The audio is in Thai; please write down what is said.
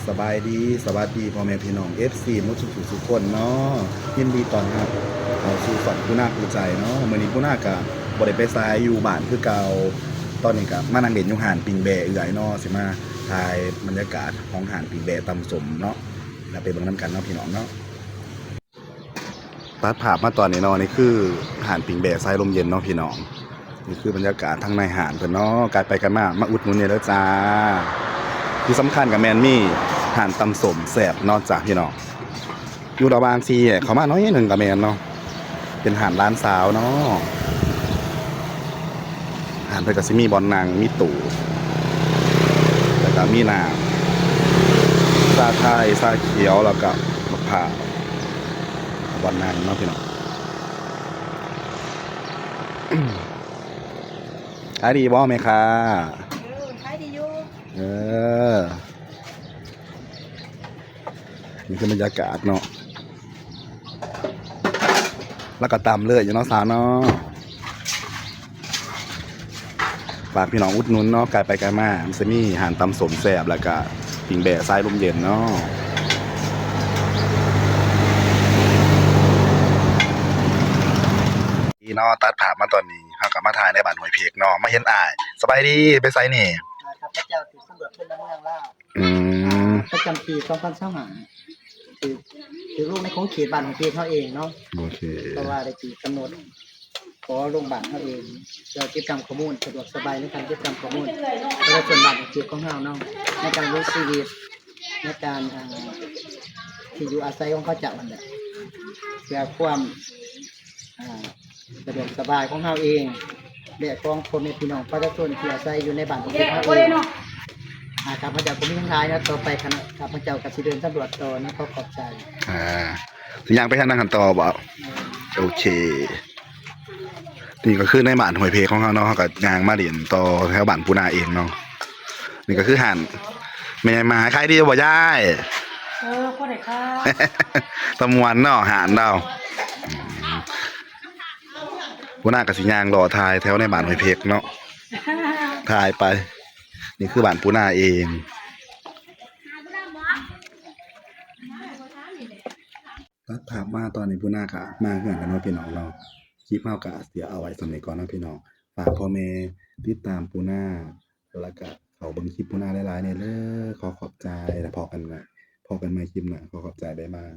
สบายดีสวัสดีพ่อแม่พี่น้อง FC มุทุกคนเนาะยินดีต้อนรับเข้าสู่ฝันผู้นาผู้ใจเนาะมื้อนี้ผู้นาก็บ่ได้ไปไสอยู่บ้านคือเก่าตอนนี้ก็มานั่งเล่นอยู่ห้านปิงแบะเอื้อยเนาะสิมาถ่ายบรรยากาศของห้านปิงแบะตำสมเนาะแล้วไปเบิ่งนํกันเนาะพี่น้องเนาะตัดภาพมาตอนนี้เนาะนี่คือห้านปิงแบะทรายลมเย็นเนาะพี่น้องนี่คือบรรยากาศทางในห้านเพิ่นเนาะกายไปกันมาอุดหนุนเนี่ยเด้อจ้าที่สำคัญกับแมนมี่ห่านตำสมแสบนอกจากพี่น้องอยู่ระบางซีเขามาน้อยหนึ่งกับแมนเนาะเป็นห่านร้านสาวเนาะห่านไปกับซิมีบอลนางมีตู่แล้วก็มีนางซาไทยซาเขียวแล้วก็มะพร้าวบอลนางเนาะพี่น้องขายดีบ่ไหมคะขายดีอยู่เออนี่คือบรรยากาศเนาะแล้วก็ตำเลยอยู่เนาะสาวเนาะฝากพี่น้องอุดหนุนเนาะไกลไปไกลมามันจะมีอาหารตำสมแซ่บแล้วก็ปิ่งแบะทรายลมเย็นเนาะพี่น้องตัดภาพมาตอนนี้เขากลับมาถ่ายในบ้านห้วยเพกเนาะมาเห็นอ้ายสบายดีไปไสนี่ครับพระเจ้าถือสำรวจเป็นเมืองลาวอืมประจำปี2025ถือลูกในของเขตบ้านของเขตเขาเองเนาะโอเคเพราะว่าได้ตีกำหนดขอโรงพยาบาลเขาเองเราเก็บกรรมข้อมูลสะดวกสบายในการเก็บกรรมข้อมูลแล้วส่วนบ้านของเขตของเราเนาะในการรู้ชีวิตในการที่อยู่อาศัยของเขาจากมันแหละเพื่อความสะดวกสบายของเราเองและของคนในพี่น้องประชาชนที่อาศัยอยู่ในบ้านของเขตเขาเองข้าพเจ้าก็มีทั้งหลายนะต่อไปคณะข้าพเจ้าก็สิเดินสำรวจต่อนะขอบใจสิยังไปทางนั้นกันต่อบ่โอเคนี่ก็คือในบ้านห้วยเพของเขาเนาะเขาก็ย่างมาเรียนต่อแถวบ้านปูนาเองเนาะนี่ก็คือห่านแม่มาขายดีบ่ยายพ่อได้ค่ะตะมวนเนาะห่านเราปูนาก็สิย่างรอทายแถวในบ้านห้วยเพเนาะทายไปนี่คือบ้านปูนาเองตัดภาพมาตอนนี้ปูนาค่ะมาเฮือนกันเนาะพี่น้องเราคลิปเฮาก็เสียเอาไว้สำหรับก่อนนะพี่น้องฝากพ่อแม่ติดตามปูนาแล้วก็เขาเบิ่งคลิปปูนาหลายๆเนี่ยเด้อขอขอบใจแล้วพอกันใหม่คลิปหน้าขอขอบใจบ๊ายบาย